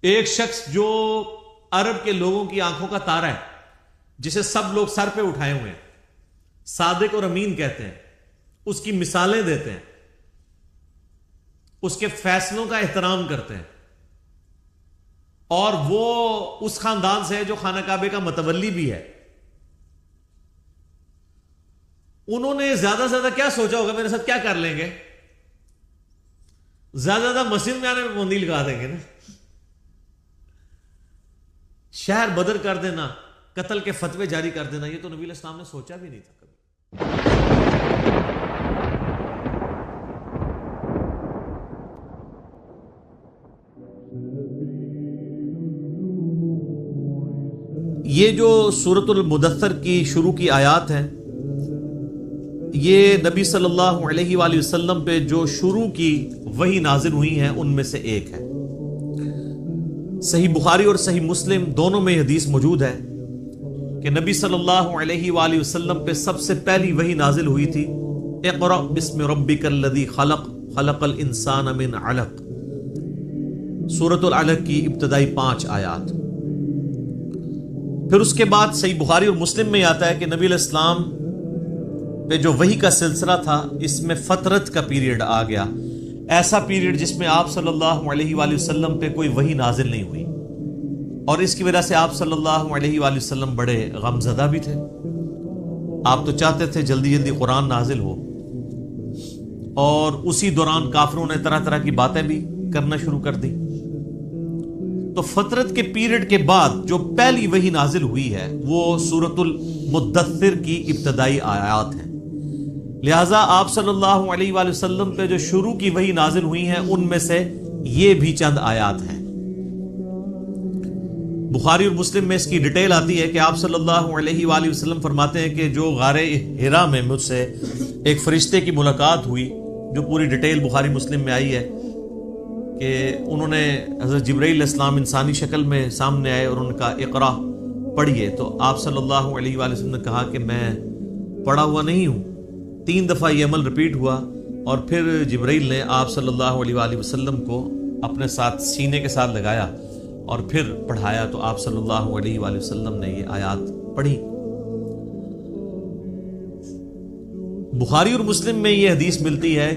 ایک شخص جو عرب کے لوگوں کی آنکھوں کا تارا ہے، جسے سب لوگ سر پہ اٹھائے ہوئے ہیں، صادق اور امین کہتے ہیں، اس کی مثالیں دیتے ہیں، اس کے فیصلوں کا احترام کرتے ہیں، اور وہ اس خاندان سے ہے جو خانہ کعبے کا متولی بھی ہے. انہوں نے زیادہ سے زیادہ کیا سوچا ہوگا میرے ساتھ کیا کر لیں گے؟ زیادہ مسجد میں آنے میں پابندی لگا دیں گے نا، شہر بدر کر دینا، قتل کے فتوے جاری کر دینا. یہ تو نبی علیہ السلام نے سوچا بھی نہیں تھا کبھی. یہ جو سورۃ المدثر کی شروع کی آیات ہیں، یہ نبی صلی اللہ علیہ وآلہ وسلم پہ جو شروع کی وحی نازل ہوئی ہیں ان میں سے ایک ہے. صحیح بخاری اور صحیح مسلم دونوں میں یہ حدیث موجود ہے کہ نبی صلی اللہ علیہ وآلہ وسلم پہ سب سے پہلی وحی نازل ہوئی تھی، اقرأ بسم ربک الذی خلق خلق الانسان من علق، سورۃ العلق کی ابتدائی 5 آیات. پھر اس کے بعد صحیح بخاری اور مسلم میں آتا ہے کہ نبی علیہ السلام پہ جو وحی کا سلسلہ تھا اس میں فترت کا پیریڈ آ گیا، ایسا پیریڈ جس میں آپ صلی اللہ علیہ وآلہ وسلم پہ کوئی وحی نازل نہیں ہوئی، اور اس کی وجہ سے آپ صلی اللہ علیہ وآلہ وسلم بڑے غم زدہ بھی تھے. آپ تو چاہتے تھے جلدی جلدی قرآن نازل ہو، اور اسی دوران کافروں نے طرح طرح کی باتیں بھی کرنا شروع کر دی. تو فترت کے پیریڈ کے بعد جو پہلی وحی نازل ہوئی ہے وہ سورۃ المدثر کی ابتدائی آیات ہیں. لہٰذا آپ صلی اللہ علیہ وآلہ وسلم پہ جو شروع کی وحی نازل ہوئی ہیں ان میں سے یہ بھی چند آیات ہیں. بخاری اور مسلم میں اس کی ڈیٹیل آتی ہے کہ آپ صلی اللہ علیہ وآلہ وسلم فرماتے ہیں کہ جو غار حرا میں مجھ سے ایک فرشتے کی ملاقات ہوئی، جو پوری ڈیٹیل بخاری مسلم میں آئی ہے کہ انہوں نے حضرت جبرائیل علیہ السلام انسانی شکل میں سامنے آئے اور انہوں نے کہا اقرا پڑھیے. تو آپ صلی اللہ علیہ وآلہ وسلم نے کہا کہ میں پڑھا ہوا نہیں ہوں. 3 دفعہ یہ عمل ریپیٹ ہوا، اور پھر جبرائیل نے آپ صلی اللہ علیہ وآلہ وسلم کو اپنے ساتھ سینے کے ساتھ لگایا اور پھر پڑھایا، تو آپ صلی اللہ علیہ وآلہ وسلم نے یہ آیات پڑھی. بخاری اور مسلم میں یہ حدیث ملتی ہے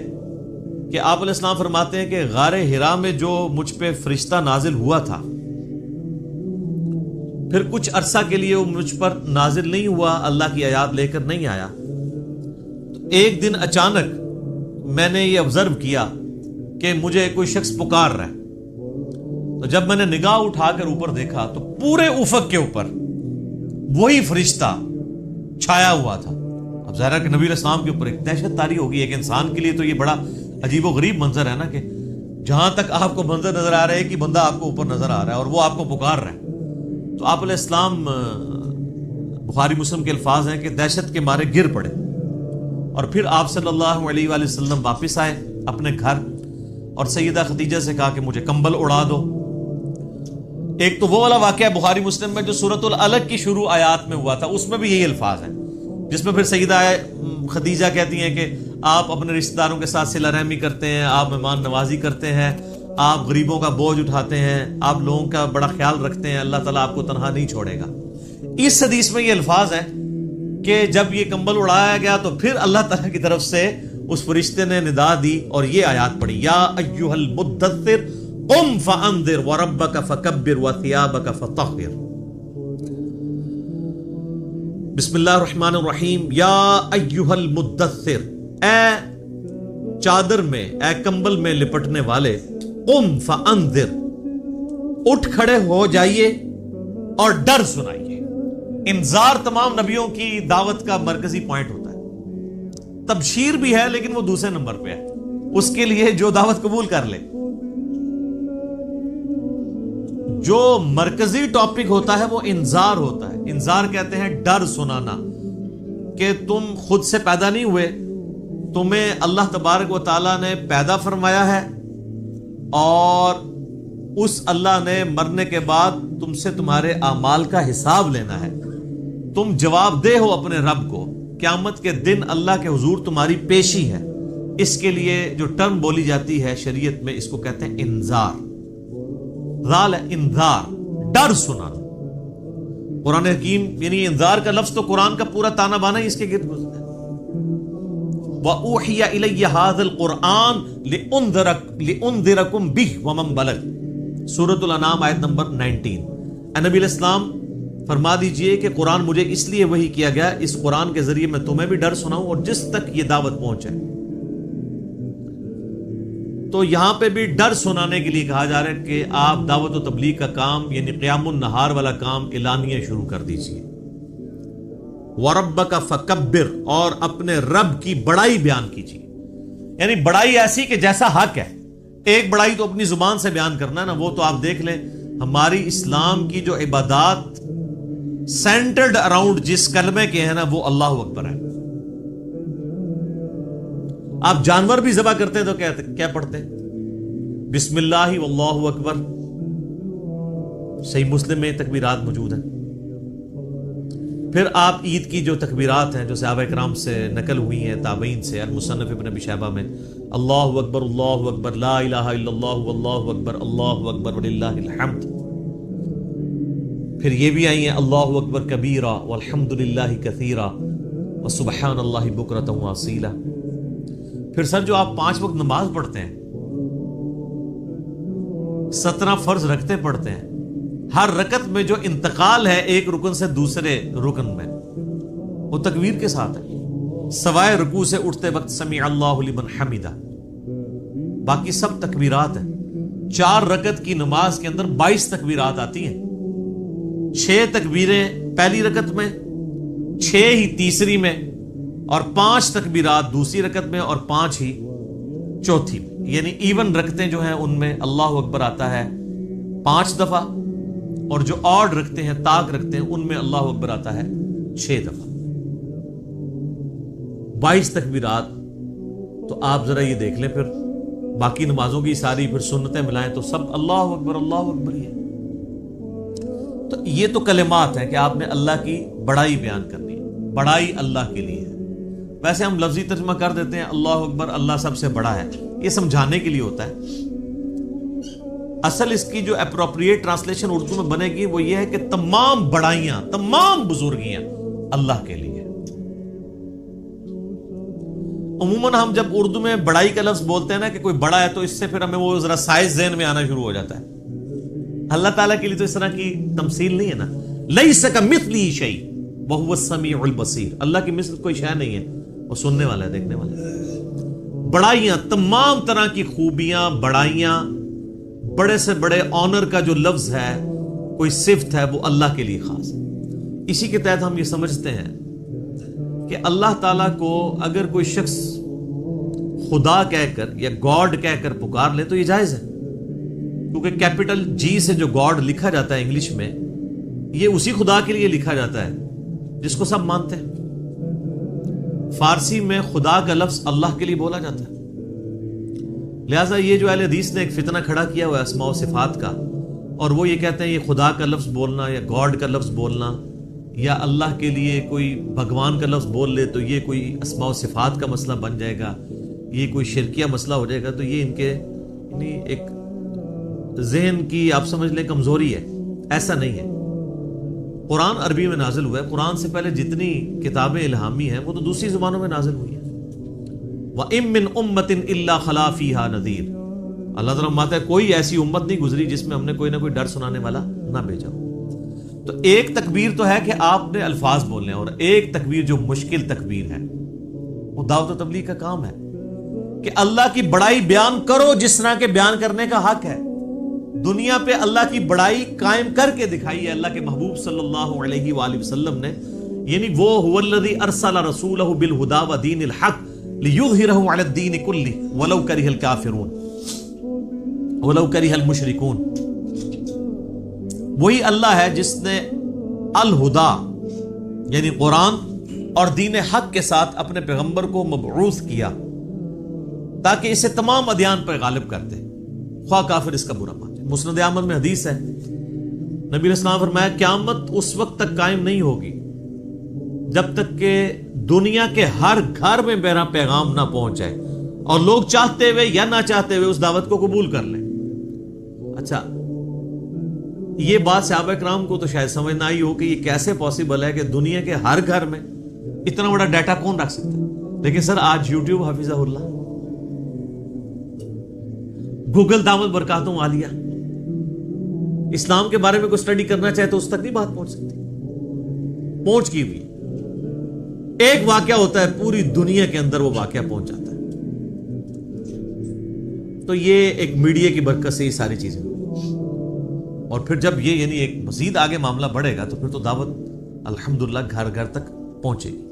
کہ آپ علیہ السلام فرماتے ہیں کہ غار حرا میں جو مجھ پہ فرشتہ نازل ہوا تھا، پھر کچھ عرصہ کے لیے وہ مجھ پر نازل نہیں ہوا، اللہ کی آیات لے کر نہیں آیا. تو ایک دن اچانک میں نے یہ آبزرو کیا کہ مجھے کوئی شخص پکار رہا ہے. تو جب میں نے نگاہ اٹھا کر اوپر دیکھا تو پورے افق کے اوپر وہی فرشتہ چھایا ہوا تھا. اب ظاہر ہے کہ نبی علیہ السلام کے اوپر ایک دہشت طاری ہوگی. ایک انسان کے لیے تو یہ بڑا عجیب و غریب منظر ہے نا، کہ جہاں تک آپ کو منظر نظر آ رہا ہے کہ بندہ آپ کو اوپر نظر آ رہا ہے اور وہ آپ کو پکار رہا ہے. تو آپ علیہ السلام، بخاری مسلم کے الفاظ ہیں کہ دہشت کے مارے گر پڑے، اور پھر آپ صلی اللہ علیہ وآلہ وسلم واپس آئے اپنے گھر اور سیدہ خدیجہ سے کہا کہ مجھے کمبل اڑا دو. ایک تو وہ والا واقعہ بخاری مسلم میں جو سورۃ العلق کی شروع آیات میں ہوا تھا، اس میں بھی یہی الفاظ ہیں، جس میں پھر سیدہ خدیجہ کہتی ہیں کہ آپ اپنے رشتہ داروں کے ساتھ صلہ رحمی کرتے ہیں، آپ مہمان نوازی کرتے ہیں، آپ غریبوں کا بوجھ اٹھاتے ہیں، آپ لوگوں کا بڑا خیال رکھتے ہیں، اللہ تعالیٰ آپ کو تنہا نہیں چھوڑے گا. اس حدیث میں یہ الفاظ ہیں کہ جب یہ کمبل اڑایا گیا تو پھر اللہ تعالیٰ کی طرف سے اس فرشتے نے ندا دی اور یہ آیات پڑھی، یا ایھا المدثر قم فانذر وربک فکبر وثیابک فطہر. بسم اللہ الرحمن الرحیم. یا ایھا المدثر، اے چادر میں، اے کمبل میں لپٹنے والے، قم فانذر، اٹھ کھڑے ہو جائیے اور ڈر سنائیے. انذار تمام نبیوں کی دعوت کا مرکزی پوائنٹ ہوتا ہے. تبشیر بھی ہے لیکن وہ دوسرے نمبر پہ ہے، اس کے لیے جو دعوت قبول کر لے. جو مرکزی ٹاپک ہوتا ہے وہ انذار ہوتا ہے. انذار کہتے ہیں ڈر سنانا، کہ تم خود سے پیدا نہیں ہوئے، تمہیں اللہ تبارک و تعالیٰ نے پیدا فرمایا ہے، اور اس اللہ نے مرنے کے بعد تم سے تمہارے اعمال کا حساب لینا ہے. تم جواب دہ ہو اپنے رب کو. قیامت کے دن اللہ کے حضور تمہاری پیشی ہے. اس کے لیے جو ٹرم بولی جاتی ہے شریعت میں، اس کو کہتے ہیں انذار. ذال انذار، ڈر سنانا۔ قرآن حکیم یعنی انذار کا لفظ تو قرآن کا پورا تانا بانا ہی اس کے گرد گزرتا ہے۔ وَأُوحِيَ إِلَيَّ هَذَا الْقُرْآنُ لِأُنذِرَكُمْ بِهِ وَمَنْ بَلَغَ، سورۃ الانعام آیت نمبر 19۔ اے نبی علیہ السلام فرما دیجئے کہ قرآن مجھے اس لیے وحی کیا گیا، اس قرآن کے ذریعے میں تمہیں بھی ڈر سناؤں اور جس تک یہ دعوت پہنچے۔ تو یہاں پہ بھی ڈر سنانے کے لیے کہا جا رہا ہے کہ آپ دعوت و تبلیغ کا کام یعنی قیام النہار والا کام اعلانیہ شروع کر دیجئے۔ وَرَبَّكَ فَكَبِّرْ، اور اپنے رب کی بڑائی بیان کیجیے، یعنی بڑائی ایسی کہ جیسا حق ہے۔ ایک بڑائی تو اپنی زبان سے بیان کرنا ہے نا، وہ تو آپ دیکھ لیں ہماری اسلام کی جو عبادات سینٹرڈ اراؤنڈ جس کلمے کے ہیں نا وہ اللہ اکبر ہے۔ آپ جانور بھی ذبح کرتے ہیں تو کیا پڑھتے ہیں؟ بسم اللہ واللہ اکبر۔ صحیح مسلم میں تکبیرات موجود ہیں۔ پھر آپ عید کی جو تکبیرات ہیں جو صحابہ کرام سے نقل ہوئی ہیں، تابعین سے، المصنف ابن ابی شیبہ میں، اللہ اکبر لا الہ الا اللہ واللہ اکبر وللہ الحمد۔ پھر یہ بھی آئی ہیں اللہ اکبر کبیرہ والحمد للہ کثیرہ وسبحان اللہ بکرۃ واصیلہ۔ پھر سر جو آپ 5 وقت نماز پڑھتے ہیں، 17 فرض رکھتے پڑھتے ہیں، ہر رکعت میں جو انتقال ہے ایک رکن سے دوسرے رکن میں وہ تکبیر کے ساتھ ہے، سوائے رکوع سے اٹھتے وقت سمیع اللہ لمن حمدہ، باقی سب تکبیرات ہیں۔ 4 رکعت کی نماز کے اندر 22 تکبیرات آتی ہیں، 6 تکبیریں پہلی رکعت میں، 6 ہی تیسری میں، اور 5 تکبیرات دوسری رکعت میں اور 5 ہی چوتھی میں، یعنی ایون رکھتے جو ہیں ان میں اللہ اکبر آتا ہے 5 دفعہ، اور جو آڈ رکھتے ہیں تاک رکھتے ہیں ان میں اللہ اکبر آتا ہے 6 دفعہ۔ 22 تکبیرات۔ تو آپ ذرا یہ دیکھ لیں، پھر باقی نمازوں کی ساری پھر سنتیں ملائیں تو سب اللہ اکبر ہی ہے۔ تو یہ تو کلمات ہیں کہ آپ نے اللہ کی بڑائی بیان کرنی ہے، بڑائی اللہ کے لیے ہے۔ ویسے ہم لفظی ترجمہ کر دیتے ہیں اللہ اکبر، اللہ سب سے بڑا ہے، یہ سمجھانے کے لیے ہوتا ہے۔ اصل اس کی جو اپروپریٹ ٹرانسلیشن اردو میں بنے گی وہ یہ ہے کہ تمام بڑائیاں، تمام بزرگیاں اللہ کے لیے۔ عموماً ہم جب اردو میں بڑائی کا لفظ بولتے ہیں نا کہ کوئی بڑا ہے تو اس سے پھر ہمیں وہ ذرا سائز ذہن میں آنا شروع ہو جاتا ہے۔ اللہ تعالیٰ کے لیے تو اس طرح کی تمثیل نہیں ہے نا، لیس کمثلہ شیء وہو السمیع البصیر، اللہ کی مثل کوئی شے نہیں ہے، وہ سننے والا ہے، دیکھنے والا ہے۔ بڑائیاں، تمام طرح کی خوبیاں، بڑائیاں، بڑے سے بڑے آنر کا جو لفظ ہے، کوئی صفت ہے، وہ اللہ کے لیے خاص ہے۔ اسی کے تحت ہم یہ سمجھتے ہیں کہ اللہ تعالیٰ کو اگر کوئی شخص خدا کہہ کر یا گاڈ کہہ کر پکار لے تو یہ جائز ہے، کیونکہ کیپٹل جی سے جو گاڈ لکھا جاتا ہے انگلش میں، یہ اسی خدا کے لیے لکھا جاتا ہے جس کو سب مانتے ہیں۔ فارسی میں خدا کا لفظ اللہ کے لیے بولا جاتا ہے، لہٰذا یہ جو اہل حدیث نے ایک فتنہ کھڑا کیا ہوا ہے اسماء و صفات کا، اور وہ یہ کہتے ہیں یہ خدا کا لفظ بولنا یا گاڈ کا لفظ بولنا یا اللہ کے لیے کوئی بھگوان کا لفظ بول لے تو یہ کوئی اسماء و صفات کا مسئلہ بن جائے گا، یہ کوئی شرکیہ مسئلہ ہو جائے گا۔ تو یہ ان کے یعنی ایک ذہن کی آپ سمجھ لیں کمزوری ہے، ایسا نہیں ہے۔ قرآن عربی میں نازل ہوا ہے، قرآن سے پہلے جتنی کتابیں الہامی ہیں وہ تو دوسری زبانوں میں نازل ہوئی ہیں۔ وَإِن مِّنْ أُمَّةٍ إِلَّا خَلَا فِيهَا نَذِيرٌ، اللہ تعالیٰ فرماتا ہے کوئی ایسی امت نہیں گزری جس میں ہم نے کوئی نہ کوئی ڈر سنانے والا نہ بھیجا ہو۔ تو ایک تکبیر تو ہے کہ آپ نے الفاظ بولنے ہیں، اور ایک تکبیر جو مشکل تکبیر ہے وہ دعوت و تبلیغ کا کام ہے کہ اللہ کی بڑائی بیان کرو جس طرح کے بیان کرنے کا حق ہے۔ دنیا پہ اللہ کی بڑائی قائم کر کے دکھائی ہے اللہ کے محبوب صلی اللہ علیہ وآلہ وسلم نے، یعنی وہ هو الذی ارسل رسولہ بالہدی ودین الحق لیظہرہ علی الدین کلہ ولو کرہ الکافرون ولو کرہ المشرکون۔ وہی اللہ ہے جس نے الہدا یعنی قرآن اور دین حق کے ساتھ اپنے پیغمبر کو مبعوث کیا تاکہ اسے تمام ادیان پر غالب کر دے، خواہ کافر اس کا برا مانے۔ مسند احمد میں حدیث ہے، نبی علیہ السلام فرمایا قیامت اس وقت تک قائم نہیں ہوگی جب تک کہ دنیا کے ہر گھر میں میرا پیغام نہ پہنچ جائے اور لوگ چاہتے ہوئے یا نہ چاہتے ہوئے اس دعوت کو قبول کر لیں۔ اچھا، یہ بات صحابہ کرام کو تو شاید سمجھ نہ آئی ہو کہ یہ کیسے پاسبل ہے کہ دنیا کے ہر گھر میں اتنا بڑا ڈیٹا کون رکھ سکتا ہے. لیکن سر آج یوٹیوب حفظہ اللہ، گوگل دامت برکاتوں عالیہ، اسلام کے بارے میں کوئی اسٹڈی کرنا چاہے تو اس تک نہیں بات پہنچ سکتی. پہنچ کی ہوئی ایک واقعہ ہوتا ہے پوری دنیا کے اندر وہ واقعہ پہنچ جاتا ہے. تو یہ ایک میڈیا کی برکت سے یہ ساری چیزیں، اور پھر جب یہ یعنی ایک مزید آگے معاملہ بڑھے گا تو پھر تو دعوت الحمدللہ گھر گھر تک پہنچے گی.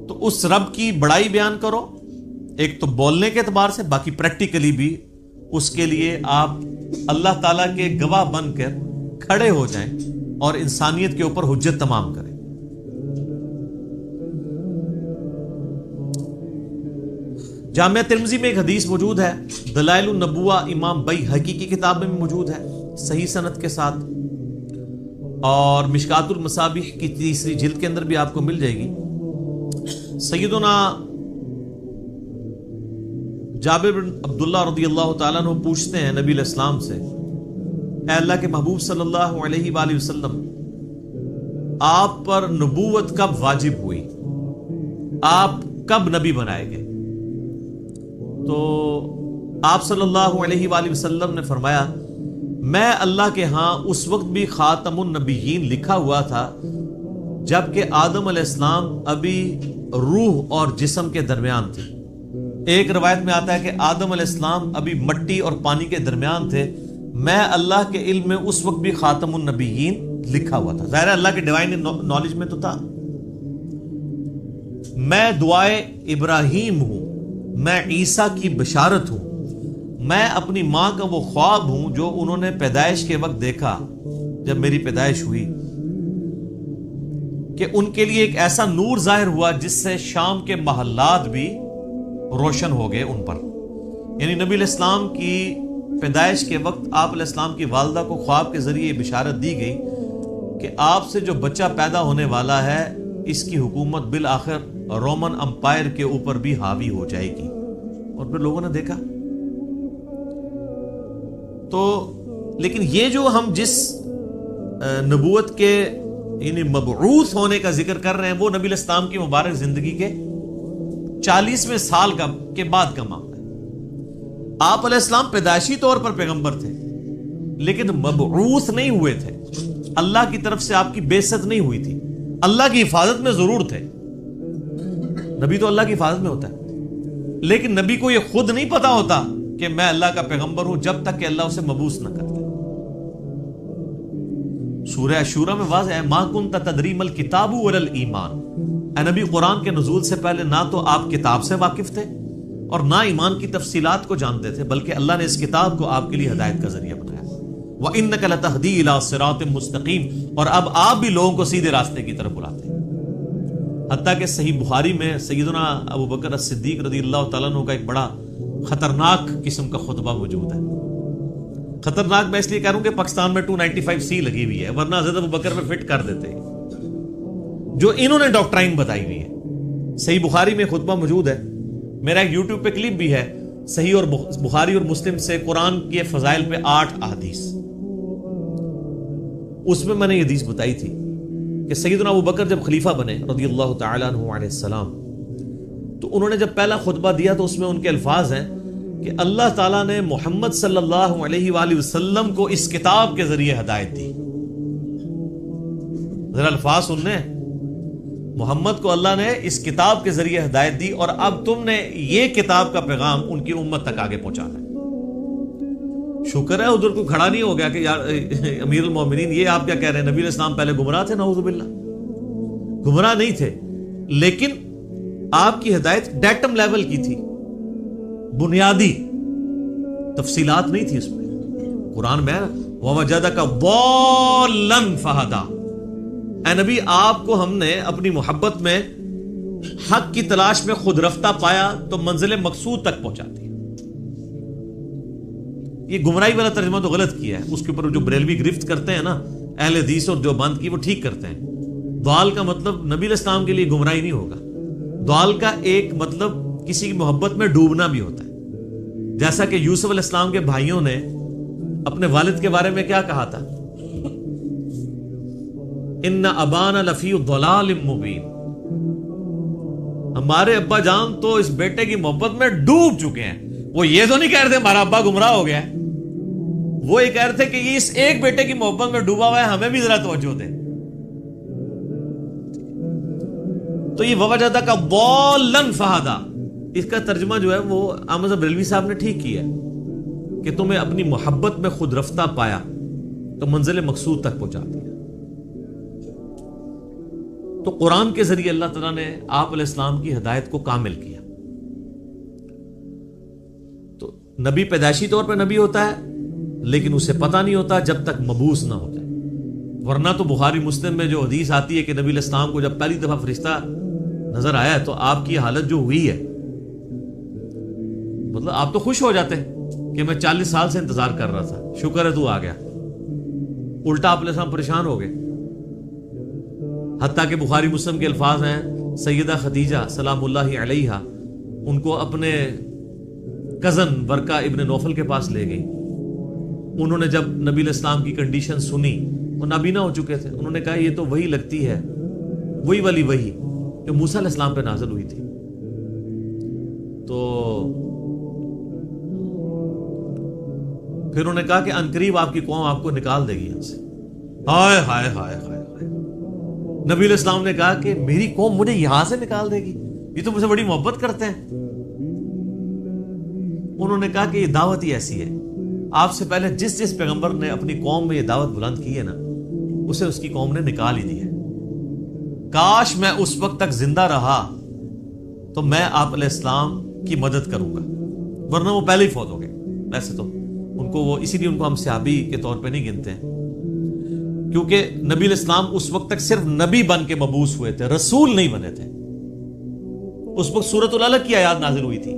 تو اس رب کی بڑائی بیان کرو، ایک تو بولنے کے اعتبار سے، باقی پریکٹیکلی بھی اس کے لیے آپ اللہ تعالیٰ کے گواہ بن کر کھڑے ہو جائیں اور انسانیت کے اوپر حجت تمام کریں. جامعہ ترمذی میں ایک حدیث موجود ہے، دلائل النبوہ امام بیہقی کی کتاب میں موجود ہے صحیح سند کے ساتھ، اور مشکات المصابیح کی 3 جلد کے اندر بھی آپ کو مل جائے گی. سیدنا جابر بن عبداللہ رضی اللہ تعالیٰ عنہ پوچھتے ہیں نبی علیہ السلام سے، اے اللہ کے محبوب صلی اللہ علیہ وآلہ وسلم، آپ پر نبوت کب واجب ہوئی؟ آپ کب نبی بنائے گئے؟ تو آپ صلی اللہ علیہ وآلہ وسلم نے فرمایا، میں اللہ کے ہاں اس وقت بھی خاتم النبیین لکھا ہوا تھا جبکہ آدم علیہ السلام ابھی روح اور جسم کے درمیان تھے. ایک روایت میں آتا ہے کہ آدم علیہ السلام ابھی مٹی اور پانی کے درمیان تھے، میں اللہ کے علم میں اس وقت بھی خاتم النبیین لکھا ہوا تھا. ظاہر ہے اللہ کے ڈیوائن نالج میں تو تھا. میں دعائے ابراہیم ہوں، میں عیسیٰ کی بشارت ہوں، میں اپنی ماں کا وہ خواب ہوں جو انہوں نے پیدائش کے وقت دیکھا جب میری پیدائش ہوئی، کہ ان کے لیے ایک ایسا نور ظاہر ہوا جس سے شام کے محلات بھی روشن ہو گئے ان پر. یعنی نبی علیہ السلام کی پیدائش کے وقت آپ علیہ السلام کی والدہ کو خواب کے ذریعے یہ بشارت دی گئی کہ آپ سے جو بچہ پیدا ہونے والا ہے اس کی حکومت بالآخر رومن امپائر کے اوپر بھی حاوی ہو جائے گی. اور پھر لوگوں نے دیکھا. تو لیکن یہ جو ہم جس نبوت کے یعنی مبعوث ہونے کا ذکر کر رہے ہیں وہ نبی علیہ السلام کی مبارک زندگی کے 40ویں سال کے بعد کا معاملہ ہے. آپ علیہ السلام پیدائشی طور پر پیغمبر تھے لیکن مبعوث نہیں ہوئے تھے. اللہ کی طرف سے آپ کی بعثت نہیں ہوئی تھی. اللہ کی حفاظت میں ضرور تھے. نبی تو اللہ کی حفاظت میں ہوتا ہے، لیکن نبی کو یہ خود نہیں پتا ہوتا کہ میں اللہ کا پیغمبر ہوں جب تک کہ اللہ اسے مبعوث نہ کرتا. سورہ شورى میں واضح ہے، ما کنت تدری ما الکتاب ولا الایمان. اے نبی، قرآن کے نزول سے پہلے نہ تو آپ کتاب سے واقف تھے اور نہ ایمان کی تفصیلات کو جانتے تھے، بلکہ اللہ نے اس کتاب کو آپ کے لیے ہدایت کا ذریعہ بنایا. وَإِنَّكَ لَتَهْدِي إِلَىٰ صِرَاطٍ مُسْتَقِيمٍ، اور اب آپ بھی لوگوں کو سیدھے راستے کی طرف بلاتے ہیں. حتیٰ کہ صحیح بخاری میں سیدنا ابو بکر الصدیق رضی اللہ تعالیٰ عنہ کا ایک بڑا خطرناک قسم کا خطبہ موجود ہے. خطرناک میں اس لیے کہہ رہا ہوں کہ پاکستان میں 295C لگی ہوئی ہے، ورنہ حضرت ابو بکر میں فٹ کر دیتے ہیں جو انہوں نے ڈاکٹرائن بتائی ہوئی ہے. صحیح بخاری میں خطبہ موجود ہے، میرا ایک یوٹیوب پہ کلپ بھی ہے، صحیح اور بخاری اور مسلم سے قرآن کے فضائل پہ 8 احادیث. اس میں میں نے یہ حدیث بتائی تھی کہ سیدنا ابو بکر جب خلیفہ بنے رضی اللہ تعالیٰ عنہ علیہ السلام، تو انہوں نے جب پہلا خطبہ دیا تو اس میں ان کے الفاظ ہیں کہ اللہ تعالیٰ نے محمد صلی اللہ علیہ وآلہ وسلم کو اس کتاب کے ذریعے ہدایت دی. ذرا الفاظ سننے، محمد کو اللہ نے اس کتاب کے ذریعے ہدایت دی اور اب تم نے یہ کتاب کا پیغام ان کی امت تک آگے پہنچانا ہے. شکر ہے ادھر کوئی کھڑا نہیں ہو گیا کہ یار امیر المومنین یہ آپ کیا کہہ رہے ہیں. نبی علیہ السلام پہلے گمراہ تھے، نعوذ باللہ، گمراہ نہیں تھے، لیکن آپ کی ہدایت ڈیٹم لیول کی تھی، بنیادی تفصیلات نہیں تھی اس میں. قرآن میں وَوَجَدَكَ ضَالًّا فَهَدَىٰ، اے نبی آپ کو ہم نے اپنی محبت میں حق کی تلاش میں خود رفتہ پایا تو منزل مقصود تک پہنچاتی ہے. یہ گمراہی والا ترجمہ تو غلط کیا ہے، اس کے اوپر جو بریلوی گرفت کرتے ہیں نا اہل حدیث اور دیوبند کی، وہ ٹھیک کرتے ہیں. ضال کا مطلب نبی علیہ السلام کے لیے گمراہی نہیں ہوگا. ضال کا ایک مطلب کسی کی محبت میں ڈوبنا بھی ہوتا ہے، جیسا کہ یوسف علیہ السلام کے بھائیوں نے اپنے والد کے بارے میں کیا کہا تھا؟ ان ابانا لفی ضلال مبین، ہمارے ابا جان تو اس بیٹے کی محبت میں ڈوب چکے ہیں. وہ یہ تو نہیں کہہ رہے تھے ہمارا ابا گمراہ ہو گیا ہے، وہ یہ کہہ رہے تھے کہ یہ اس ایک بیٹے کی محبت میں ڈوبا ہوا ہے، ہمیں بھی ذرا توجہ دے. تو یہ ووجدہ کا ضالن فہدا، اس کا ترجمہ جو ہے وہ احمد بریلوی صاحب نے ٹھیک کیا ہے کہ تمہیں اپنی محبت میں خود رفتہ پایا تو منزل مقصود تک پہنچا دیا. تو قرآن کے ذریعے اللہ تعالیٰ نے آپ علیہ السلام کی ہدایت کو کامل کیا. تو نبی پیدائشی طور پہ نبی ہوتا ہے لیکن اسے پتہ نہیں ہوتا جب تک مبعوث نہ ہو جائے. ورنہ تو بخاری مسلم میں جو حدیث آتی ہے کہ نبی علیہ السلام کو جب پہلی دفعہ فرشتہ نظر آیا تو آپ کی حالت جو ہوئی ہے، مطلب آپ تو خوش ہو جاتے ہیں کہ میں 40 سال سے انتظار کر رہا تھا، شکر ہے تو آ گیا. الٹا آپ علیہ السلام پریشان ہو گئے. حتیٰ کہ بخاری مسلم کے الفاظ ہیں سیدہ خدیجہ سلام اللہ علیہا ان کو اپنے کزن ورقہ ابن نوفل کے پاس لے گئی. انہوں نے جب نبی علیہ السلام کی کنڈیشن سنی، وہ نابینا ہو چکے تھے، انہوں نے کہا یہ تو وہی لگتی ہے، وہی والی وہی جو موسیٰ علیہ السلام پہ نازل ہوئی تھی. تو پھر انہوں نے کہا کہ عنقریب آپ کی قوم آپ کو نکال دے گی یہاں سے. ہائے ہائے ہائے ہائے ہائے. نبی علیہ السلام نے کہا کہ میری قوم مجھے یہاں سے نکال دے گی، یہ تو مجھ سے بڑی محبت کرتے ہیں. انہوں نے کہا کہ یہ دعوت ہی ایسی ہے، آپ سے پہلے جس جس پیغمبر نے اپنی قوم میں یہ دعوت بلند کی ہے نا، اسے اس کی قوم نے نکال ہی دی ہے. کاش میں اس وقت تک زندہ رہا تو میں آپ علیہ السلام کی مدد کروں گا، ورنہ وہ پہلے ہی فوت ہو گئے. ویسے تو ان کو وہ اسی لیے ان کو ہم صحابی کے طور پہ نہیں گنتے ہیں، کیونکہ نبی علیہ السلام اس وقت تک صرف نبی بن کے مبعوث ہوئے تھے، رسول نہیں بنے تھے. اس وقت سورۃ العلق کی آیات نازل ہوئی تھی.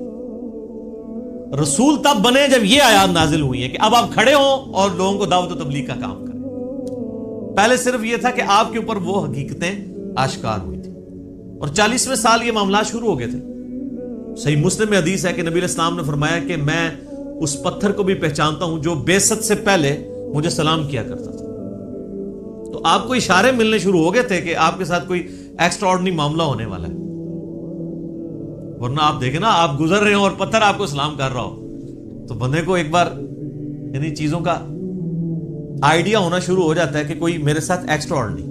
رسول تب بنے جب یہ آیات نازل ہوئی ہیں کہ اب آپ کھڑے ہوں اور لوگوں کو دعوت و تبلیغ کا کام کریں. پہلے صرف یہ تھا کہ آپ کے اوپر وہ حقیقتیں آشکار ہوئی تھی، اور 40ویں سال یہ معاملات شروع ہو گئے تھے. صحیح مسلم میں حدیث ہے کہ نبی علیہ السلام نے فرمایا کہ میں اس پتھر کو بھی پہچانتا ہوں جو بعثت سے پہلے مجھے سلام کیا کرتا تھا. تو آپ کو اشارے ملنے شروع ہو گئے تھے کہ آپ کے ساتھ کوئی ایکسٹرا آرڈنری معاملہ ہونے والا ہے. ورنہ آپ دیکھیں نا، آپ گزر رہے ہو اور پتھر آپ کو سلام کر رہا ہو تو بندے کو ایک بار انہی چیزوں کا آئیڈیا ہونا شروع ہو جاتا ہے کہ کوئی میرے ساتھ ایکسٹرا آرڈنری.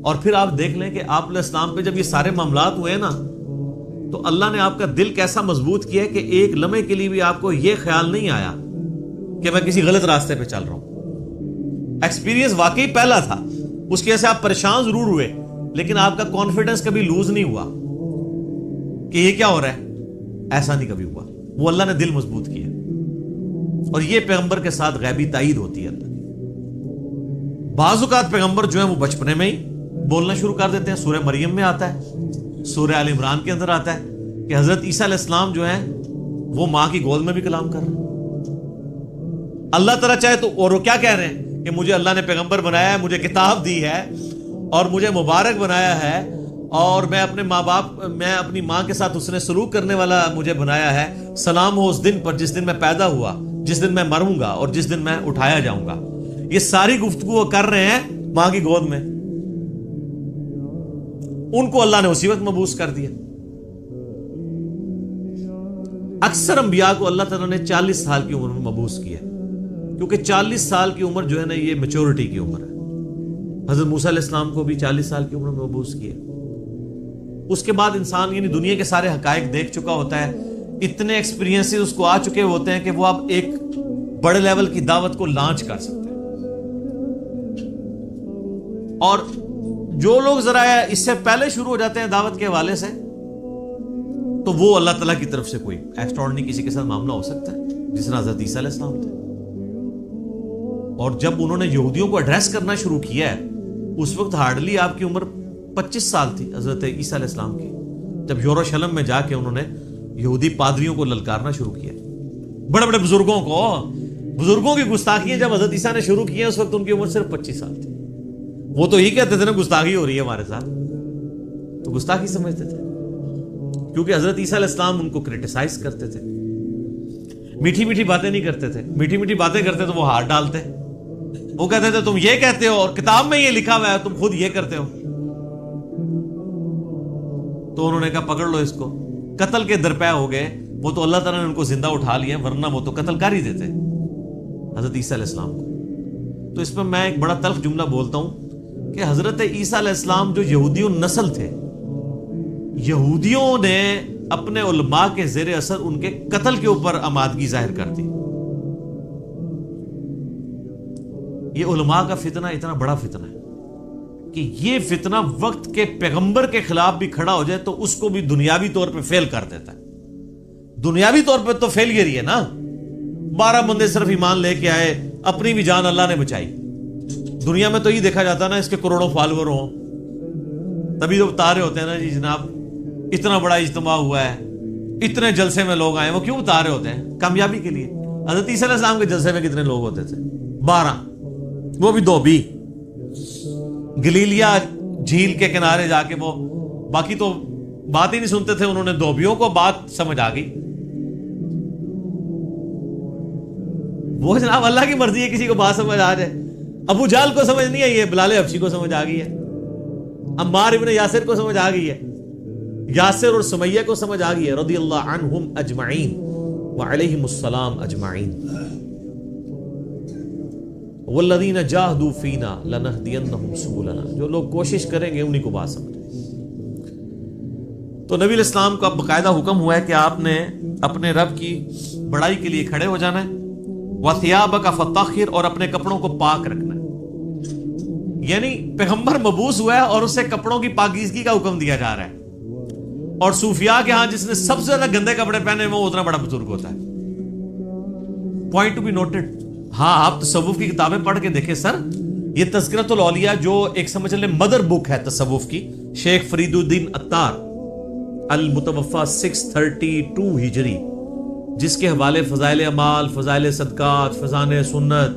اور پھر آپ دیکھ لیں کہ آپ علیہ السلام پہ جب یہ سارے معاملات ہوئے نا تو اللہ نے آپ کا دل کیسا مضبوط کیا ہے کہ ایک لمحے کے لیے بھی آپ کو یہ خیال نہیں آیا کہ میں کسی غلط راستے پہ چل رہا ہوں. ایکسپیرینس واقعی پہلا تھا، اس کی وجہ سے آپ پریشان ضرور ہوئے لیکن آپ کا کانفیڈنس کبھی لوز نہیں ہوا کہ یہ کیا ہو رہا ہے. ایسا نہیں کبھی ہوا. وہ اللہ نے دل مضبوط کیا. اور یہ پیغمبر کے ساتھ غیبی تائید ہوتی ہے اللہ کی. بعض اوقات پیغمبر جو ہیں وہ بچپنے میں ہی بولنا شروع کر دیتے ہیں. سورہ مریم میں آتا ہے، سورہ آل عمران کے اندر آتا ہے کہ حضرت عیسیٰ علیہ السلام جو ہیں وہ ماں کی گود میں بھی کلام کر رہے ہیں. اللہ تعالیٰ چاہے تو، اور وہ کیا کہہ رہے ہیں کہ مجھے اللہ نے پیغمبر بنایا ہے، مجھے کتاب دی ہے اور مجھے مبارک بنایا ہے، اور میں اپنے ماں باپ، میں اپنی ماں کے ساتھ اس نے سلوک کرنے والا مجھے بنایا ہے. سلام ہو اس دن پر جس دن میں پیدا ہوا، جس دن میں مروں گا اور جس دن میں اٹھایا جاؤں گا. یہ ساری گفتگو کر رہے ہیں ماں کی گود میں. ان کو اللہ نے اسی وقت مبعوث کر دیا. اکثر انبیاء کو اللہ تعالیٰ نے 40 سال کی عمر میں مبعوث کیا، کیونکہ 40 سال کی عمر جو ہے نا یہ میچورٹی کی عمر ہے. حضرت موسیٰ علیہ السلام کو بھی 40 سال کی عمر میں مبعوث کیا. اس کے بعد انسان یعنی دنیا کے سارے حقائق دیکھ چکا ہوتا ہے، اتنے ایکسپیرینس اس کو آ چکے ہوتے ہیں کہ وہ اب ایک بڑے لیول کی دعوت کو لانچ کر سکتے ہیں. اور جو لوگ ذرا اس سے پہلے شروع ہو جاتے ہیں دعوت کے حوالے سے تو وہ اللہ تعالیٰ کی طرف سے کوئی ایکسٹراڈنری کسی کے ساتھ معاملہ ہو سکتا ہے، جس طرح حضرت عیسیٰ علیہ السلام تھے. اور جب انہوں نے یہودیوں کو ایڈریس کرنا شروع کیا ہے اس وقت ہارڈلی آپ کی عمر 25 سال تھی حضرت عیسیٰ علیہ السلام کی، جب یروشلم میں جا کے انہوں نے یہودی پادریوں کو للکارنا شروع کیا. بڑے بڑے بزرگوں کی گستاخیاں جب حضرت عیسیٰ نے شروع کی ہیں اس وقت ان کی عمر صرف 25 سال تھی. وہ تو ہی کہتے تھے نا گستاخی ہو رہی ہے ہمارے ساتھ، تو گستاخی سمجھتے تھے کیونکہ حضرت عیسیٰ علیہ السلام ان کو کرٹیسائز کرتے تھے. میٹھی میٹھی باتیں نہیں کرتے تھے. میٹھی میٹھی باتیں کرتے تو وہ ہاتھ ڈالتے. وہ کہتے تھے تم یہ کہتے ہو اور کتاب میں یہ لکھا ہوا ہے, تم خود یہ کرتے ہو. تو انہوں نے کہا پکڑ لو اس کو. قتل کے درپے ہو گئے. وہ تو اللہ تعالیٰ نے ان کو زندہ اٹھا لیا, ورنہ وہ تو قتل کر ہی دیتے حضرت عیسیٰ علیہ السلام کو. تو اس میں میں ایک بڑا تلخ جملہ بولتا ہوں کہ حضرت عیسیٰ علیہ السلام جو یہودیوں نسل تھے, یہودیوں نے اپنے علماء کے زیر اثر ان کے قتل کے اوپر آمادگی ظاہر کر دی. یہ علماء کا فتنہ اتنا بڑا فتنہ ہے کہ یہ فتنہ وقت کے پیغمبر کے خلاف بھی کھڑا ہو جائے تو اس کو بھی دنیاوی طور پہ فیل کر دیتا ہے. دنیاوی طور پہ تو فیلئر ہی ہے نا. 12 بندے صرف ایمان لے کے آئے, اپنی بھی جان اللہ نے بچائی. دنیا میں تو یہ دیکھا جاتا نا اس کے کروڑوں فالوور ہوں, تبھی تو بتا رہے ہوتے ہیں نا جی جناب اتنا بڑا اجتماع ہوا ہے, اتنے جلسے میں لوگ آئے. وہ کیوں بتا رہے ہوتے ہیں؟ کامیابی کے لیے. حضرت عیسیٰ علیہ السلام کے جلسے میں کتنے لوگ ہوتے تھے؟ 12, وہ بھی 2 بھی گلیلیا جھیل کے کنارے جا کے. وہ باقی تو بات ہی نہیں سنتے تھے. انہوں نے دھوبیوں کو بات سمجھ آ گئی. وہ جناب اللہ کی مرضی ہے کسی کو بات سمجھ آ جائے. ابو جہل کو سمجھ نہیں آئی ہے, بلال حبشی کو سمجھ آ گئی ہے, عمار ابن یاسر کو سمجھ آ گئی ہے, یاسر اور سمیہ کو سمجھ آ گئی ہے, رضی اللہ عنہم اجمعین وعلیہم السلام اجمعین. والذین جاہدوا فینا لنہدینہم سبلنا, جو لوگ کوشش کریں گے انہی کو بات سمجھ. تو نبی علیہ السلام کا باقاعدہ حکم ہوا ہے کہ آپ نے اپنے رب کی بڑائی کے لیے کھڑے ہو جانا ہے. وَثِيَابَكَ فَطَهِّرْ, اور اپنے کپڑوں کو پاک رکھنا ہے. یعنی پیغمبر مبعوث ہوا ہے اور اسے کپڑوں کی پاکیزگی کا حکم دیا جا رہا ہے. اور صوفیاء کے ہاں جس نے سب سے زیادہ گندے کپڑے پہنے وہ اتنا بڑا بزرگ ہوتا ہے. Point to be noted. ہاں آپ تصوف کی کتابیں پڑھ کے دیکھیں سر, یہ تذکرۃ الاولیاء جو ایک سمجھ لیں مدر بک ہے تصوف کی, شیخ فرید الدین عطار المتوفا 632 ہجری, جس کے حوالے فضائل اعمال, فضائل صدقات, فضائل سنت,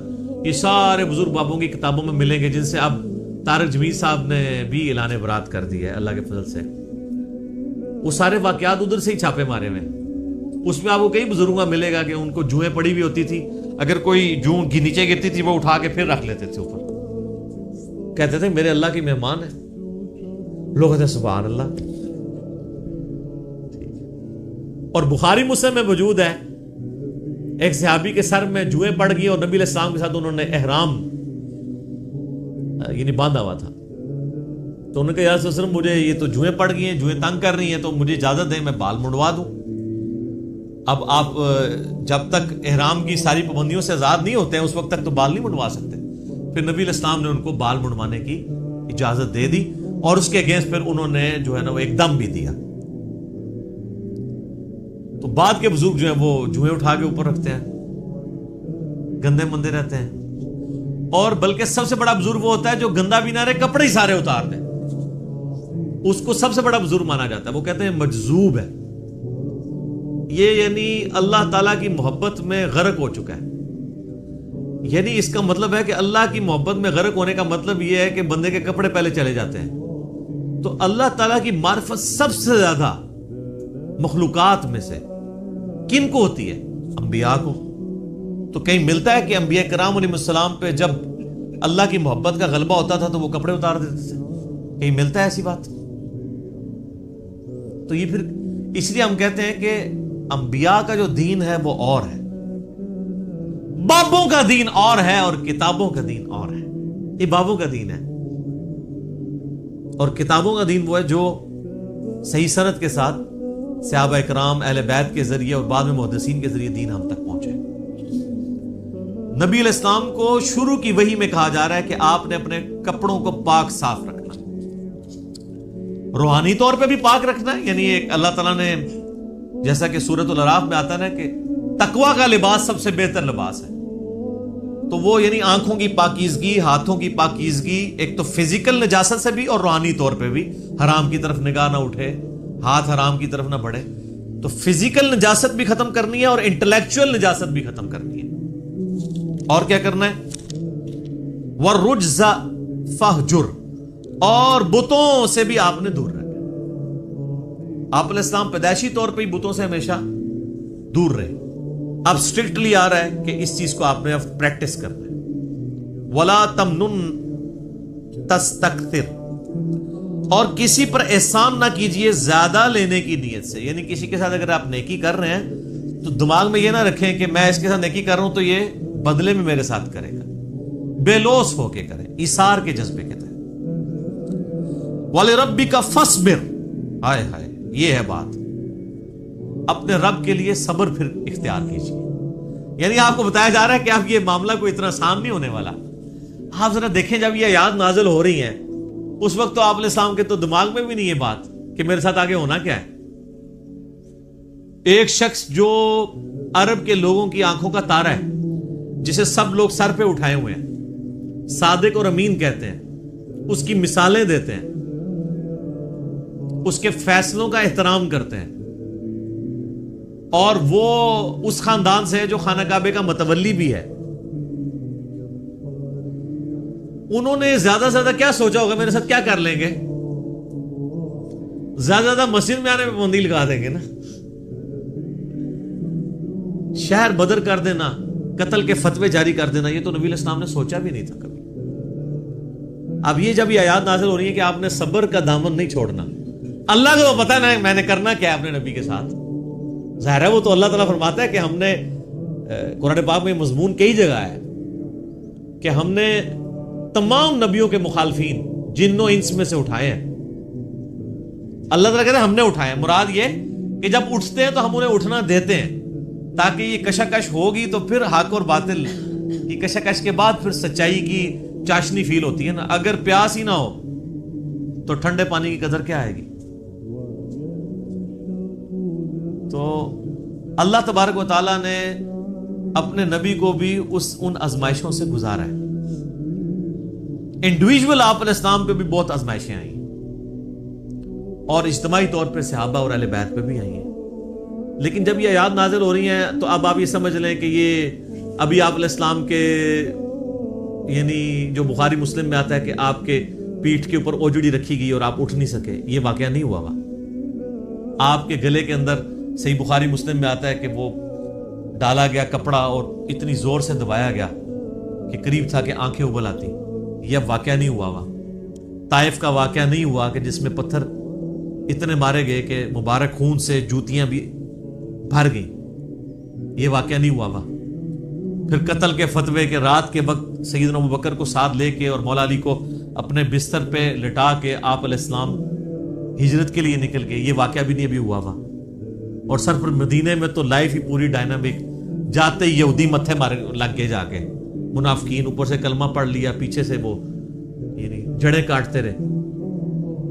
یہ سارے بزرگ بابوں کی کتابوں میں ملیں گے, جن سے اب طارق جمیل صاحب نے بھی اعلان برات کر دی ہے اللہ کے فضل سے. وہ سارے واقعات ادھر سے ہی چھاپے مارے ہوئے. اس میں آپ کو کئی بزرگوں کا ملے گا کہ ان کو جوئیں پڑی ہوئی ہوتی تھی, اگر کوئی جو نیچے گرتی تھی وہ اٹھا کے پھر رکھ لیتے تھے اوپر, کہتے تھے میرے اللہ کی مہمان ہے. لوگ کہتے ہیں سبحان اللہ. اور بخاری مسلم میں موجود ہے ایک صحابی کے سر میں جوئیں پڑ گئی اور نبی علیہ السلام کے ساتھ انہوں نے احرام یعنی باندھا ہوا تھا. تو انہوں نے کہا یا رسول اللہ مجھے یہ تو جوئیں پڑ گئی ہیں, جوئیں تنگ کر رہی ہیں, تو مجھے اجازت دیں میں بال منڈوا دوں. اب آپ جب تک احرام کی ساری پابندیوں سے آزاد نہیں ہوتے ہیں اس وقت تک تو بال نہیں منڈوا سکتے. پھر نبی علیہ السلام نے ان کو بال منڈوانے کی اجازت دے دی اور اس کے اگینسٹ پھر انہوں نے جو ہے نا وہ ایک دم بھی دیا. تو بعد کے بزرگ جو ہیں وہ جوئیں اٹھا کے اوپر رکھتے ہیں, گندے مندے رہتے ہیں. اور بلکہ سب سے بڑا بزرگ وہ ہوتا ہے جو گندا بھی نہ رہے, کپڑے ہی سارے اتار دے, اس کو سب سے بڑا بزرگ مانا جاتا ہے. وہ کہتے ہیں مجذوب ہے یہ, یعنی اللہ تعالیٰ کی محبت میں غرق ہو چکا ہے. یعنی اس کا مطلب ہے کہ اللہ کی محبت میں غرق ہونے کا مطلب یہ ہے کہ بندے کے کپڑے پہلے چلے جاتے ہیں. تو اللہ تعالیٰ کی معرفت سب سے زیادہ مخلوقات میں سے کن کو ہوتی ہے؟ انبیاء کو. تو کہیں ملتا ہے کہ انبیاء کرام علیہ السلام پہ جب اللہ کی محبت کا غلبہ ہوتا تھا تو وہ کپڑے اتار دیتے تھے؟ کہیں ملتا ہے ایسی بات؟ تو یہ پھر اس لیے ہم کہتے ہیں کہ انبیاء کا جو دین ہے وہ اور ہے, بابوں کا دین اور ہے, اور کتابوں کا دین اور ہے. یہ بابوں کا دین ہے اور کتابوں کا دین وہ ہے جو صحیح سند کے ساتھ صحابہ اکرام اہل بیت کے ذریعے اور بعد میں محدثین کے ذریعے دین ہم تک پہنچے. نبی علیہ السلام کو شروع کی وحی میں کہا جا رہا ہے کہ آپ نے اپنے کپڑوں کو پاک صاف رکھنا ہے, روحانی طور پہ بھی پاک رکھنا ہے. یعنی ایک اللہ تعالیٰ نے جیسا کہ سورۃ الاعراف میں آتا ہے کہ تقویٰ کا لباس سب سے بہتر لباس ہے. تو وہ یعنی آنکھوں کی پاکیزگی, ہاتھوں کی پاکیزگی, ایک تو فزیکل نجاست سے بھی اور روحانی طور پہ بھی, حرام کی طرف نگاہ نہ اٹھے, ہاتھ حرام کی طرف نہ بڑھے. تو فزیکل نجاست بھی ختم کرنی ہے اور انٹلیکچوئل نجاست بھی ختم کرنی ہے. اور کیا کرنا ہے؟ وَالرُّجْزَ فَاهْجُرْ, اور بتوں سے بھی آپ نے دور رہنا. آپ علیہ السلام پیدائشی طور پہ ہی بتوں سے ہمیشہ دور رہے. اب اسٹرکٹلی آ رہا ہے کہ اس چیز کو آپ نے اب پریکٹس کرنا ہے. وَلَا تَمْنُن تَسْتَكْثِرْ، اور کسی پر احسان نہ کیجئے زیادہ لینے کی نیت سے. یعنی کسی کے ساتھ اگر آپ نیکی کر رہے ہیں تو دماغ میں یہ نہ رکھیں کہ میں اس کے ساتھ نیکی کر رہا ہوں تو یہ بدلے میں میرے ساتھ کرے گا. بے لوث ہو کے کریں، ایثار کے جذبے کے تحت. وَلِرَبِّكَ فَاصْبِرْ، ہائے ہائے یہ ہے بات. اپنے رب کے لیے صبر پھر اختیار کیجیے. یعنی آپ کو بتایا جا رہا ہے کہ آپ یہ معاملہ کوئی اتنا آسان نہیں ہونے والا. آپ ذرا دیکھیں جب یہ آیات نازل ہو رہی ہیں اس وقت تو آپ علیہ السلام کے تو دماغ میں بھی نہیں یہ بات کہ میرے ساتھ آگے ہونا کیا ہے. ایک شخص جو عرب کے لوگوں کی آنکھوں کا تارا ہے، جسے سب لوگ سر پہ اٹھائے ہوئے ہیں، صادق اور امین کہتے ہیں، اس کی مثالیں دیتے ہیں، اس کے فیصلوں کا احترام کرتے ہیں، اور وہ اس خاندان سے ہے جو خانہ کعبے کا متولی بھی ہے. انہوں نے زیادہ سے زیادہ کیا سوچا ہوگا میرے ساتھ کیا کر لیں گے؟ زیادہ زیادہ مسجد میں آنے میں پابندی لگا دیں گے نا، شہر بدر کر دینا، قتل کے فتوے جاری کر دینا. یہ تو نبی علیہ السلام نے سوچا بھی نہیں تھا کبھی. اب یہ جب یہ آیات نازل ہو رہی ہے کہ آپ نے صبر کا دامن نہیں چھوڑنا. اللہ کو پتا ہے نا میں نے کرنا کیا ہے اپنے نبی کے ساتھ. ظاہر ہے وہ تو اللہ تعالیٰ فرماتا ہے کہ ہم نے قرآن پاک میں مضمون کئی جگہ ہے کہ ہم نے تمام نبیوں کے مخالفین جن و انس میں سے اٹھائے ہیں. اللہ تعالیٰ کہتے ہیں ہم نے اٹھائے ہیں. مراد یہ کہ جب اٹھتے ہیں تو ہم انہیں اٹھنا دیتے ہیں تاکہ یہ کشاکش ہوگی تو پھر حق اور باطل کی کشاکش کے بعد پھر سچائی کی چاشنی فیل ہوتی ہے نا. اگر پیاس ہی نہ ہو تو ٹھنڈے پانی کی قدر کیا آئے گی؟ تو اللہ تبارک و تعالیٰ نے اپنے نبی کو بھی ان آزمائشوں سے گزارا ہے. انڈیویجول آپ علیہ السلام پہ بھی بہت آزمائشیں آئی اور اجتماعی طور پہ صحابہ اور اہل بیت پہ بھی آئی ہیں. لیکن جب یہ آیات نازل ہو رہی ہیں تو اب آپ یہ سمجھ لیں کہ یہ ابھی آپ علیہ السلام کے یعنی جو بخاری مسلم میں آتا ہے کہ آپ کے پیٹھ کے اوپر اوجڑی رکھی گئی اور آپ اٹھ نہیں سکے، یہ واقعہ نہیں ہوا. آپ کے گلے کے اندر صحیح بخاری مسلم میں آتا ہے کہ وہ ڈالا گیا کپڑا اور اتنی زور سے دبایا گیا کہ قریب تھا کہ آنکھیں ابل آتی. یہ واقعہ نہیں ہوا. طائف کا واقعہ نہیں ہوا کہ جس میں پتھر اتنے مارے گئے کہ مبارک خون سے جوتیاں بھی بھر گئیں. یہ واقعہ نہیں ہوا. پھر قتل کے فتوے کے رات کے وقت سیدنا ابوبکر کو ساتھ لے کے اور مولا علی کو اپنے بستر پہ لٹا کے آپ علیہ السلام ہجرت کے لیے نکل گئے. یہ واقعہ بھی نہیں ابھی ہوا. اور سر پر مدینے میں تو لائف ہی پوری ڈائنامک. جاتے ہی یہودی متھے مارے لگ گئے، جا کے منافقین اوپر سے کلمہ پڑھ لیا، پیچھے سے وہ یعنی جڑیں کاٹتے رہے.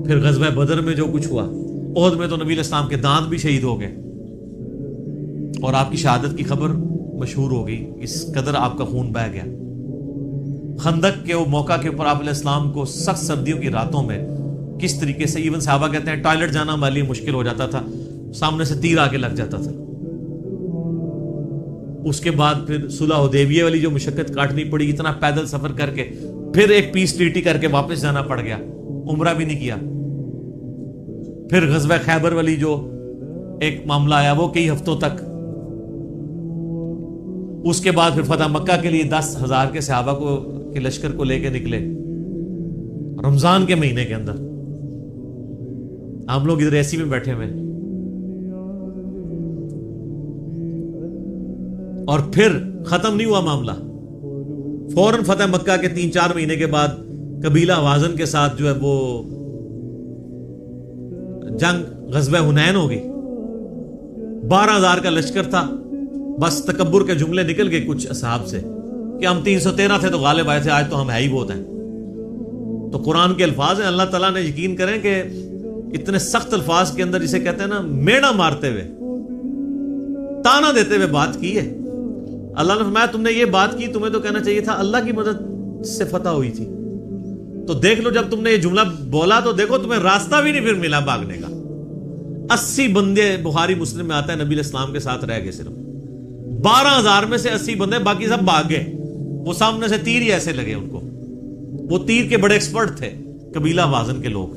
پھر غزوہ بدر میں جو کچھ ہوا، احد میں تو نبی علیہ السلام کے دانت بھی شہید ہو گئے اور آپ کی شہادت کی خبر مشہور ہو گئی. اس قدر آپ کا خون بہہ گیا. خندق کے وہ موقع کے اوپر آپ علیہ السلام کو سخت سردیوں کی راتوں میں کس طریقے سے ایون صحابہ کہتے ہیں ٹوائلٹ جانا ہمارے لیے مشکل ہو جاتا تھا، سامنے سے تیر آ کے لگ جاتا تھا. اس کے بعد پھر صلح حدیبیہ والی جو مشقت کاٹنی پڑی، اتنا پیدل سفر کر کے پھر ایک پیس ٹریٹی کر کے واپس جانا پڑ گیا، عمرہ بھی نہیں کیا. پھر غزوہ خیبر والی جو ایک معاملہ آیا وہ کئی ہفتوں تک. اس کے بعد پھر فتح مکہ کے لیے 10,000 کے صحابہ کو کے لشکر کو لے کے نکلے رمضان کے مہینے کے اندر. ہم لوگ ادھر ایسی میں بیٹھے ہوئے. اور پھر ختم نہیں ہوا معاملہ. فوراً فتح مکہ کے 3-4 مہینے کے بعد قبیلہ حوازن کے ساتھ جو ہے وہ جنگ غزوہ حنین ہو گئی. 12,000 کا لشکر تھا. بس تکبر کے جملے نکل گئے کچھ اصحاب سے کہ ہم 313 تھے تو غالب آئے تھے، آج تو ہم ہے ہی بہت ہیں. تو قرآن کے الفاظ ہیں، اللہ تعالیٰ نے یقین کریں کہ اتنے سخت الفاظ کے اندر جسے کہتے ہیں نا میڑا مارتے ہوئے، تانا دیتے ہوئے بات کی ہے. اللہ نے فرمایا تم نے یہ بات کی، تمہیں تو کہنا چاہیے تھا اللہ کی مدد سے فتح ہوئی تھی. تو دیکھ لو جب تم نے یہ جملہ بولا تو دیکھو تمہیں راستہ بھی نہیں پھر ملا بھاگنے کا. 80 بندے بخاری مسلم میں آتا ہے نبی علیہ السلام کے ساتھ رہ گئے. صرف 12,000 میں سے 80 بندے، باقی سب بھاگ گئے. وہ سامنے سے تیر ہی ایسے لگے ان کو. وہ تیر کے بڑے ایکسپرٹ تھے قبیلہ وازن کے لوگ.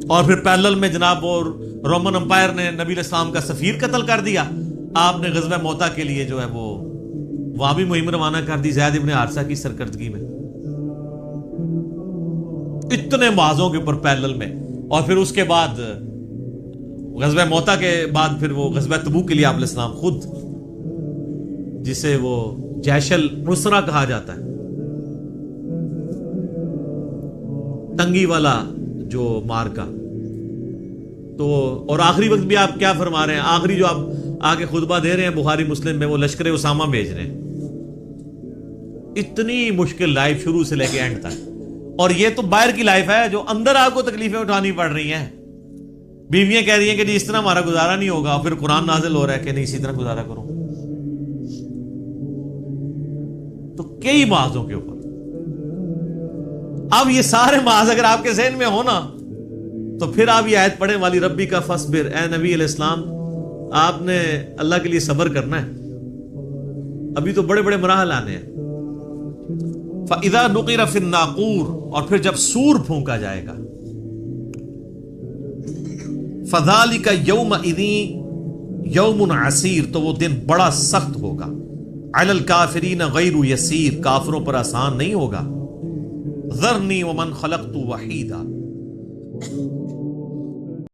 اور پھر پیرلل میں جناب وہ رومن امپائر نے نبی علیہ السلام کا سفیر قتل کر دیا. آپ نے غزوہ موتا کے لیے جو ہے وہ وہاں بھی مہم روانہ کر دی زید ابن حارثہ کی سرکردگی میں. اتنے معاذوں کے اوپر پیرلل میں. اور پھر اس کے بعد غزوہ موتا کے بعد پھر وہ غزوہ تبوک کے لیے آپ علیہ السلام خود، جسے وہ جیش العسرہ کہا جاتا ہے، تنگی والا جو مارکا. تو اور آخری وقت بھی آپ کیا فرما رہے ہیں؟ آخری جو آپ آگے خطبہ دے رہے ہیں بخاری مسلم میں، وہ لشکر اسامہ بھیج رہے ہیں. اتنی مشکل لائف شروع سے لے کے اینڈ تک. اور یہ تو باہر کی لائف ہے، جو اندر آپ کو تکلیفیں اٹھانی پڑ رہی ہیں. بیویاں کہہ رہی ہیں کہ جی اس طرح ہمارا گزارا نہیں ہوگا، پھر قرآن نازل ہو رہا ہے کہ نہیں اسی طرح گزارا کرو. تو کئی معاذوں کے اوپر. اب یہ سارے معاذ اگر آپ کے ذہن میں ہو نا، تو پھر آپ یہ آیت پڑھیں والی ربی کا فصبر. اے نبی علیہ السلام، آپ نے اللہ کے لیے صبر کرنا ہے. ابھی تو بڑے بڑے مراحل آنے ہیں. فَإِذَا نُقِرَ فِي النَّاقُورِ، اور پھر جب سور پھونکا جائے گا. فَذَلِكَ يَوْمَئِذٍ يَوْمٌ عَسِيرٌ، تو وہ دن بڑا سخت ہوگا. عَلَى الْكَافِرِينَ غَيْرُ يَسِيرٌ، کافروں پر آسان نہیں ہوگا. ذَرْنِي وَمَنْ خَلَقْتُ وَحِيدًا،